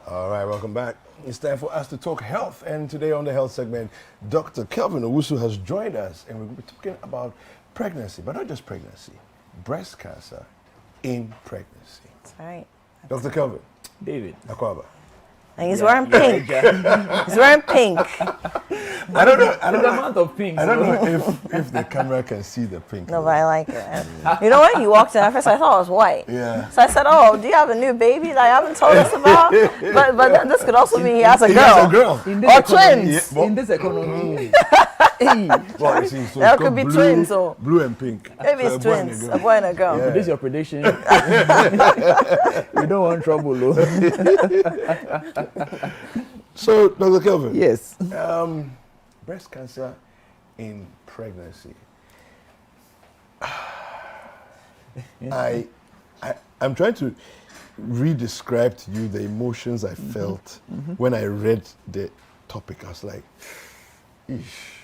All right, welcome back. It's time for us to talk health, and today on the health segment, Dr. Kelvin Owusu has joined us, and we're going to be talking about pregnancy, but not just pregnancy, breast cancer in pregnancy. That's right. Dr. Kelvin. David. Akwaba. And he's wearing pink. He's wearing pink. I don't know. The amount of pink. I don't know if the camera can see the pink. No, but I like it. You know when he walked in, at first I thought it was white. Yeah. So I said, "Oh, do you have a new baby that you haven't told us about?" But this could also mean he has a He girl. has a girl. In Or this economy- twins. Yeah, In this economy. Well, you see, so There it's could got be blue, twins, so- blue and pink. Maybe So it's a boy and twins, a a girl. boy and a girl. Yeah. This is your prediction. We don't want trouble, though. So, Dr. Kelvin. Yes. Breast cancer in pregnancy. I'm trying to re-describe to you the emotions I felt when I read the topic. I was like, "Ish,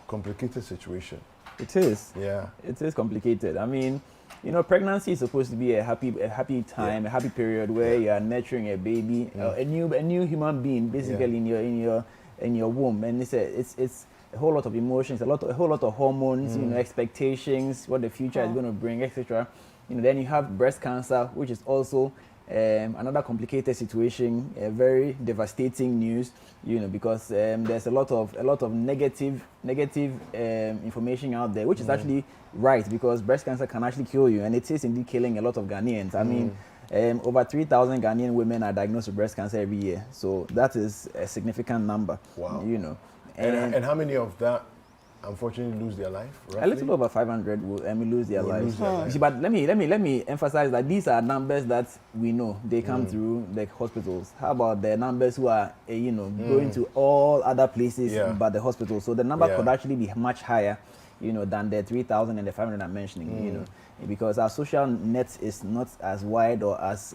complicated situation." It is. Yeah. It is complicated. I mean, you know, pregnancy is supposed to be a happy time, a happy period where you are nurturing a baby, a new human being, basically in your womb, and it's a whole lot of emotions, a whole lot of hormones, you know, expectations, what the future is going to bring, etc. You know, then you have breast cancer, which is also another complicated situation, very devastating news, you know, because there's a lot of negative information out there, which is actually right, because breast cancer can actually kill you, and it is indeed killing a lot of Ghanaians. I mean, over 3,000 Ghanaian women are diagnosed with breast cancer every year, so that is a significant number. Wow. You know, And how many of that unfortunately lose their life? Roughly? a little over 500 will lose their lives. lose their life. You see, but let me emphasize that these are numbers that we know they come through the hospitals. How about the numbers who are going to all other places but the hospital? So the number could actually be much higher, you know, than the 3,000 and the 500 I'm mentioning. You know, because our social net is not as wide or as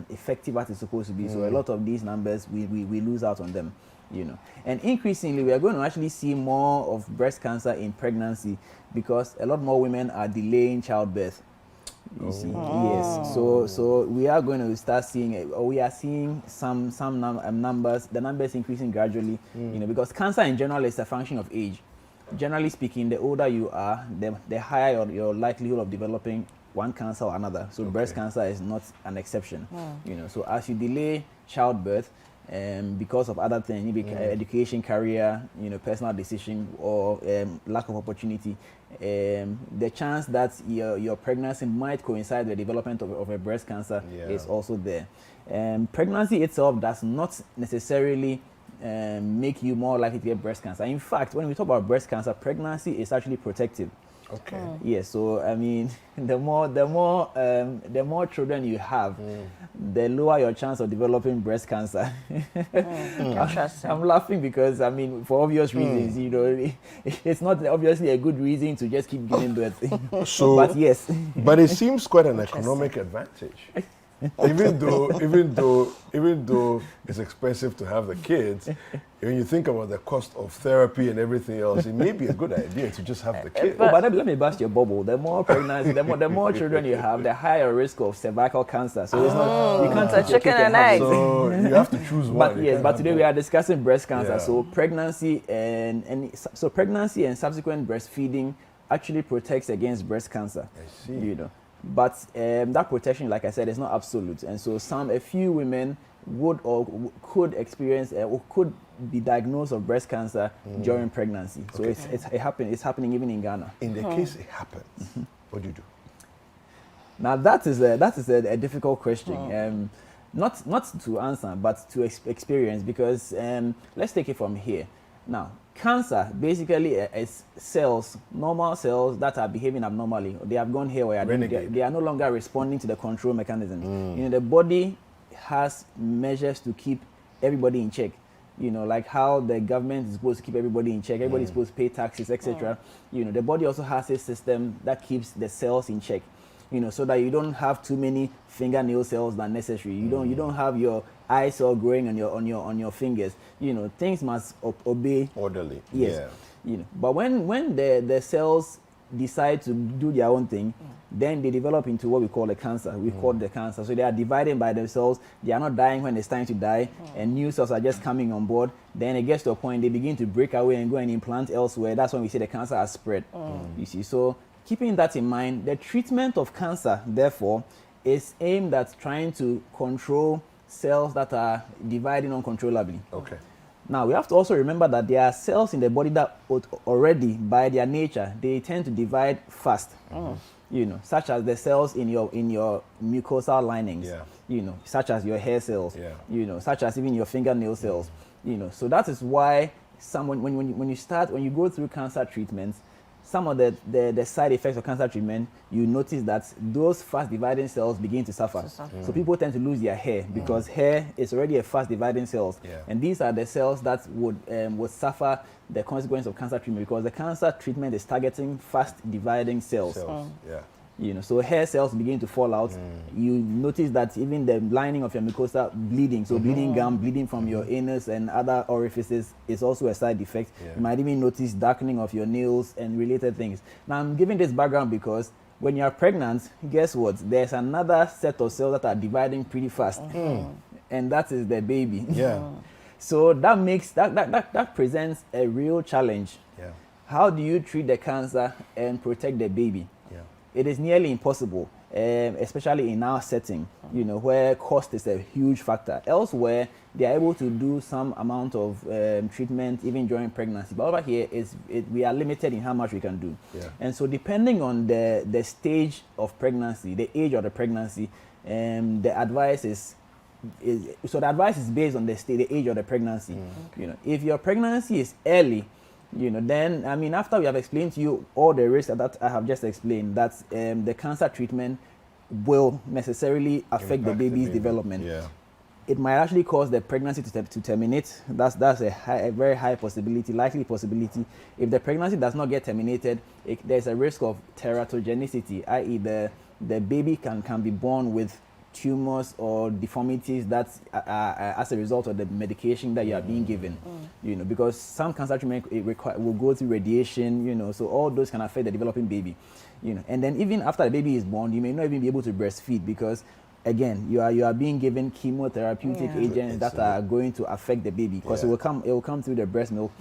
effective as it's supposed to be. So a lot of these numbers we lose out on them. You know, and increasingly we are going to actually see more of breast cancer in pregnancy because a lot more women are delaying childbirth. You see, yes. So we are going to start seeing, or we are seeing some numbers. The numbers increasing gradually. You know, because cancer in general is a function of age. Generally speaking, the older you are, the higher your likelihood of developing one cancer or another. So breast cancer is not an exception. You know, so as you delay childbirth, because of other things, maybe education, career, you know, personal decision, or lack of opportunity, the chance that your pregnancy might coincide with the development of a breast cancer is also there. Pregnancy itself does not necessarily make you more likely to get breast cancer. In fact, when we talk about breast cancer, pregnancy is actually protective. Okay. Yes, so I mean, the more children you have, the lower your chance of developing breast cancer. Interesting. I'm laughing because I mean, for obvious reasons, you know, it's not obviously a good reason to just keep giving birth. So, but yes, but it seems quite an economic advantage. even though it's expensive to have the kids, when you think about the cost of therapy and everything else, it may be a good idea to just have the kids. but let me burst your bubble. The more pregnancy, the more children you have, the higher risk of cervical cancer. So it's not, you can't It's a take your chicken cake and have it. egg. So you have to choose one. But You yes, can't but have today both. we are discussing breast cancer. Yeah. So pregnancy so pregnancy and subsequent breastfeeding actually protects against breast cancer. I see. You know, but that protection, like I said, is not absolute, and so a few women would or could experience or could be diagnosed of breast cancer during pregnancy. So it's happening even in Ghana. In the case it happens, what do you do? Now that is a difficult question. Not to answer, but to experience, because let's take it from here. Now, cancer basically is cells, normal cells that are behaving abnormally. They have gone haywire. They are no longer responding to the control mechanisms. You know, the body has measures to keep everybody in check. You know, like how the government is supposed to keep everybody in check. Everybody is supposed to pay taxes, etc. You know, the body also has a system that keeps the cells in check. You know, so that you don't have too many fingernail cells than necessary. You don't have your eye cell growing on your fingers. You know, things must obey Orderly. Yes. Yeah. You know, but when the cells decide to do their own thing, then they develop into what we call a cancer. We call it the cancer. So they are dividing by themselves. They are not dying when it's time to die, and new cells are just coming on board. Then it gets to a point they begin to break away and go and implant elsewhere. That's when we say the cancer has spread. You see, so keeping that in mind, the treatment of cancer, therefore, is aimed at trying to control cells that are dividing uncontrollably. Okay. Now, we have to also remember that there are cells in the body that already, by their nature, they tend to divide fast. You know, such as the cells in your mucosal linings. Yeah. You know, such as your hair cells. Yeah. You know, such as even your fingernail cells. You know, so that is why when you go through cancer treatments, some of the side effects of cancer treatment, you notice that those fast dividing cells begin to suffer. So people tend to lose their hair because hair is already a fast dividing cells. Yeah. And these are the cells that would suffer the consequence of cancer treatment, because the cancer treatment is targeting fast dividing cells. Yeah. You know, so hair cells begin to fall out. You notice that even the lining of your mucosa bleeding, so bleeding gum, bleeding from your anus and other orifices is also a side effect. Yeah. You might even notice darkening of your nails and related things. Now, I'm giving this background because when you are pregnant, guess what? There's another set of cells that are dividing pretty fast, and that is the baby. Yeah. So that makes that presents a real challenge. Yeah. How do you treat the cancer and protect the baby? Yeah. It is nearly impossible, especially in our setting, you know, where cost is a huge factor. Elsewhere, they are able to do some amount of treatment even during pregnancy. But over here, we are limited in how much we can do. Yeah. And so depending on the stage of pregnancy, the age of the pregnancy, the advice is based on the age of the pregnancy. You know, if your pregnancy is early, you know, then, I mean, after we have explained to you all the risks that I have just explained, that the cancer treatment will necessarily affect the baby's development. Yeah. It might actually cause the pregnancy to terminate. That's a very high possibility, likely possibility. If the pregnancy does not get terminated, there's a risk of teratogenicity, i.e. the baby can be born with tumors or deformities that as a result of the medication that you are being given. You know, because some cancer treatment will go through radiation, you know, so all those can affect the developing baby. You know, and then even after the baby is born, you may not even be able to breastfeed because, again, you are being given chemotherapeutic agents that are going to affect the baby, because it will come through the breast milk.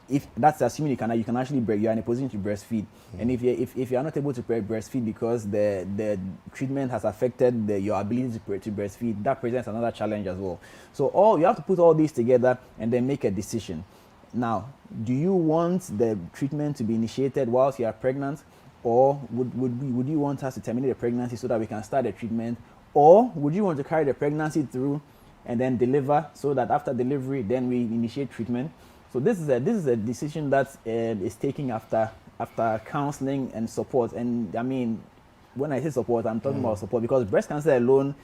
If that's assuming you can actually you are in a position to breastfeed, and if you are not able to breastfeed because the treatment has affected your ability to breastfeed, that presents another challenge as well. So you have to put all these together and then make a decision. Now, do you want the treatment to be initiated whilst you are pregnant, or would you want us to terminate the pregnancy so that we can start the treatment, or would you want to carry the pregnancy through and then deliver, so that after delivery then we initiate treatment? So this is a decision that is taken after counseling and support. And I mean, when I say support, I'm talking about support, because breast cancer alone,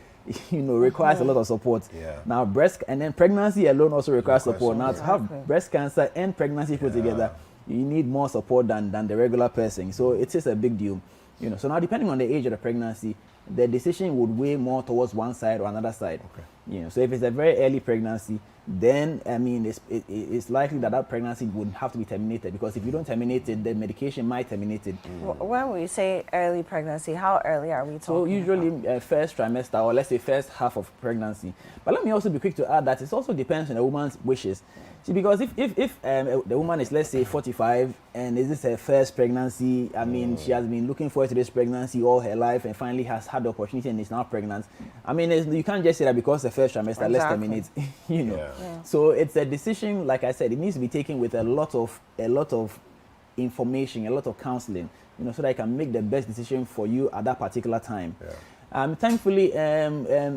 you know, requires a lot of support. Yeah. Now and then pregnancy alone also requires support. Now to have breast cancer and pregnancy put together, you need more support than the regular person. So it is a big deal. You know, so now depending on the age of the pregnancy, the decision would weigh more towards one side or another side. Okay. You know, so if it's a very early pregnancy, then I mean it's likely that pregnancy would have to be terminated, because if you don't terminate it, the medication might terminate it. When we say early pregnancy, how early are we talking? So usually first trimester, or let's say first half of pregnancy. But let me also be quick to add that it also depends on the woman's wishes. See, because if the woman is, let's say, 45 and is this her first pregnancy, I mean, she has been looking forward to this pregnancy all her life and finally has had the opportunity and is now pregnant. I mean, you can't just say that because the first trimester, let's terminate, you know. Yeah. So it's a decision, like I said, it needs to be taken with a lot of information, a lot of counseling, you know, so that I can make the best decision for you at that particular time. Yeah. Thankfully,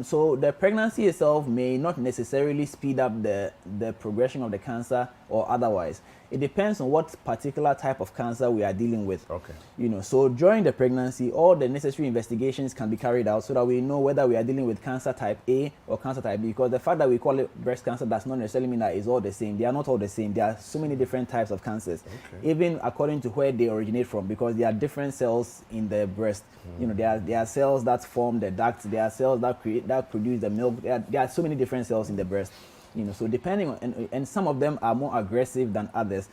so the pregnancy itself may not necessarily speed up the progression of the cancer or otherwise. It depends on what particular type of cancer we are dealing with. Okay. You know, so during the pregnancy, all the necessary investigations can be carried out so that we know whether we are dealing with cancer type A or cancer type B, because the fact that we call it breast cancer does not necessarily mean that it's all the same. They are not all the same. There are so many different types of cancers, even according to where they originate from, because there are different cells in the breast. You know, there are cells that form the ducts, there are cells that produce the milk. There are so many different cells in the breast. So depending on, and some of them are more aggressive than others.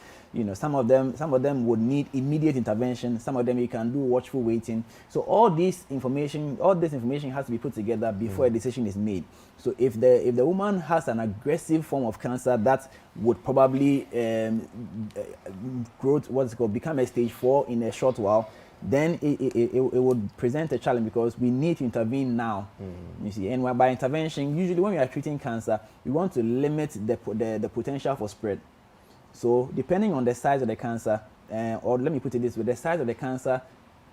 Some of them would need immediate intervention. Some of them you can do watchful waiting. So all this information has to be put together before a decision is made. So if the woman has an aggressive form of cancer that would probably become a stage 4 in a short while, then it would present a challenge because we need to intervene now. You see, and by intervention, usually when we are treating cancer, we want to limit the potential for spread. So depending on the size of the cancer, or let me put it this way, the size of the cancer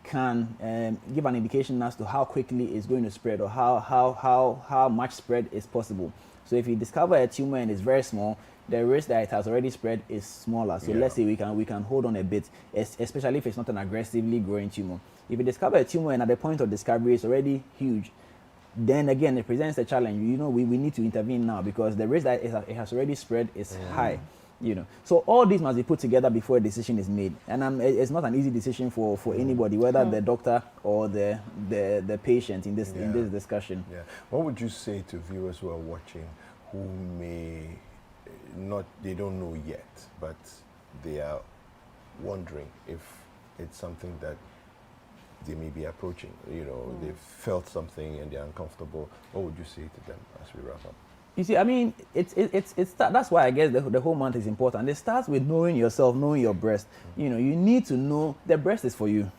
can give an indication as to how quickly it's going to spread or how much spread is possible. So if you discover a tumor and it's very small, the risk that it has already spread is smaller. So let's say we can hold on a bit, especially if it's not an aggressively growing tumor. If you discover a tumor and at the point of discovery it's already huge, then again it presents a challenge. We need to intervene now because the risk that it has already spread is high. So all these must be put together before a decision is made, and it's not an easy decision for anybody, whether the doctor or the patient in this discussion. What would you say to viewers who are watching who they don't know yet, but they are wondering if it's something that they may be approaching? They've felt something and they're uncomfortable. What would you say to them as we wrap up? You see, I mean, that's why I guess the whole month is important. It starts with knowing yourself, knowing your breast. You need to know the breast is for you.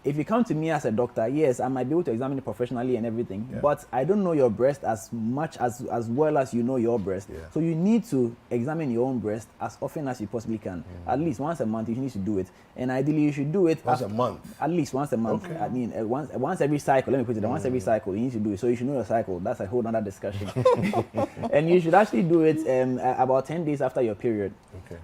If you come to me as a doctor, yes, I might be able to examine it professionally and everything, but I don't know your breast as much as well as you know your breast. So you need to examine your own breast as often as you possibly can. At least once a month, you need to do it. And ideally, you should do it once a month. At least once a month. Okay. I mean, once every cycle. Let me put it. Once every cycle, you need to do it. So you should know your cycle. That's a whole other discussion. And you should actually do it about 10 days after your period. Okay.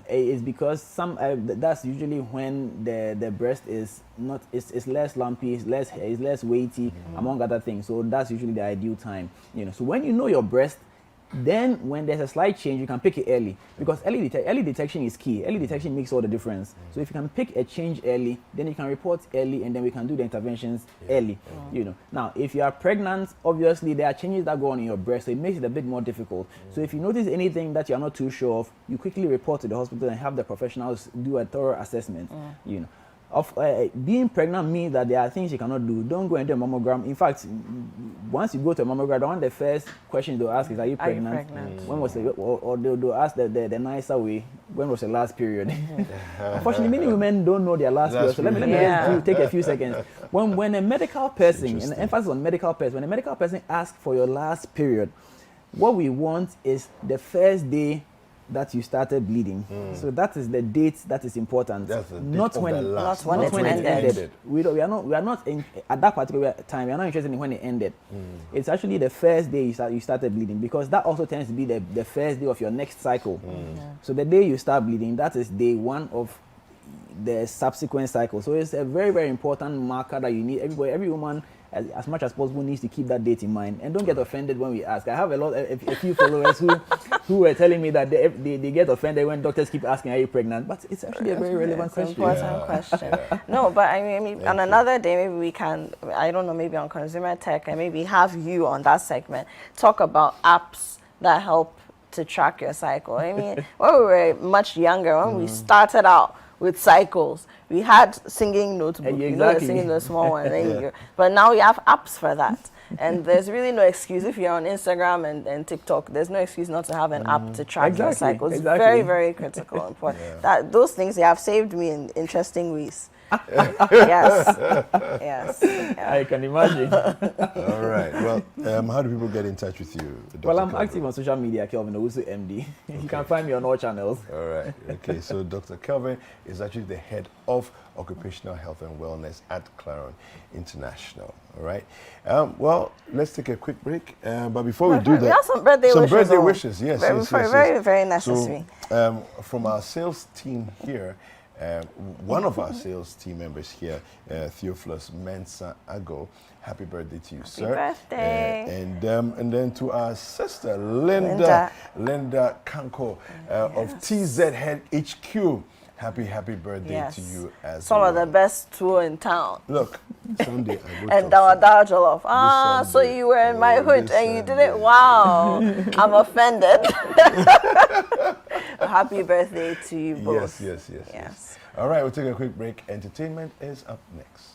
It's because that's usually when the breast is not. It's less lumpy. It's less weighty, among other things. So that's usually the ideal time. So when you know your breast, then when there's a slight change, you can pick it early because early detection is key. Early detection makes all the difference. So if you can pick a change early, then you can report early, and then we can do the interventions early. Now if you are pregnant, obviously there are changes that go on in your breast, so it makes it a bit more difficult. So if you notice anything that you are not too sure of, you quickly report to the hospital and have the professionals do a thorough assessment. Being pregnant means that there are things you cannot do. Don't go and do a mammogram. In fact, once you go to a mammogram, one of the first questions they'll ask is, "Are you pregnant?" When was it? Or they'll ask the nicer way, "When was the last period?" Unfortunately, many women don't know their last period. So let me take a few seconds. When a medical person, and emphasis on medical person, when a medical person asks for your last period, what we want is the first day that you started bleeding. So that is the date that is important. That's the not date when it ended. We are not at that particular time. We are not interested in when it ended. It's actually the first day you started bleeding, because that also tends to be the first day of your next cycle. So the day you start bleeding, that is day 1 of the subsequent cycle. So it's a very, very important marker that you need. Every woman, as much as possible, needs to keep that date in mind. And don't get offended when we ask. I have a few followers who were telling me that they get offended when doctors keep asking, "Are you pregnant?" But it's actually a very relevant question. Important question. No, but I mean, on another day, maybe we can, I don't know, maybe on Consumer Tech, and maybe have you on that segment talk about apps that help to track your cycle. I mean, when we were much younger, when we started out with cycles, we had singing notebook, singing the small one, but now we have apps for that. And there's really no excuse. If you're on Instagram and TikTok, there's no excuse not to have an app to track your cycles. Very, very critical and important. Those things, they have saved me in interesting ways. Yes. I can imagine. All right. Well, how do people get in touch with you, Dr. Well, I'm Kelvin? active on social media, Kelvin Owusu MD. You can find me on all channels. All right. Okay. So Dr. Kelvin is actually the head of occupational health and wellness at Claron International. All right. Well, let's take a quick break. But before we do that, we have some birthday wishes. Yes. Very, very necessary. So, from our sales team here, one of our sales team members here, Theophilus Mensah Ago, happy birthday to you, sir. Happy birthday. And then to our sister, Linda Kanko of TZ Head HQ. happy birthday to you as some well. of the best tour in town. Look, Sunday I go And chop Dawa Jollof. Ah, so Sunday. you were in my Oh, hood this and you did Sunday. it. Wow, I'm offended. Happy birthday to you both. Yes. All right, we'll take a quick break. Entertainment is up next.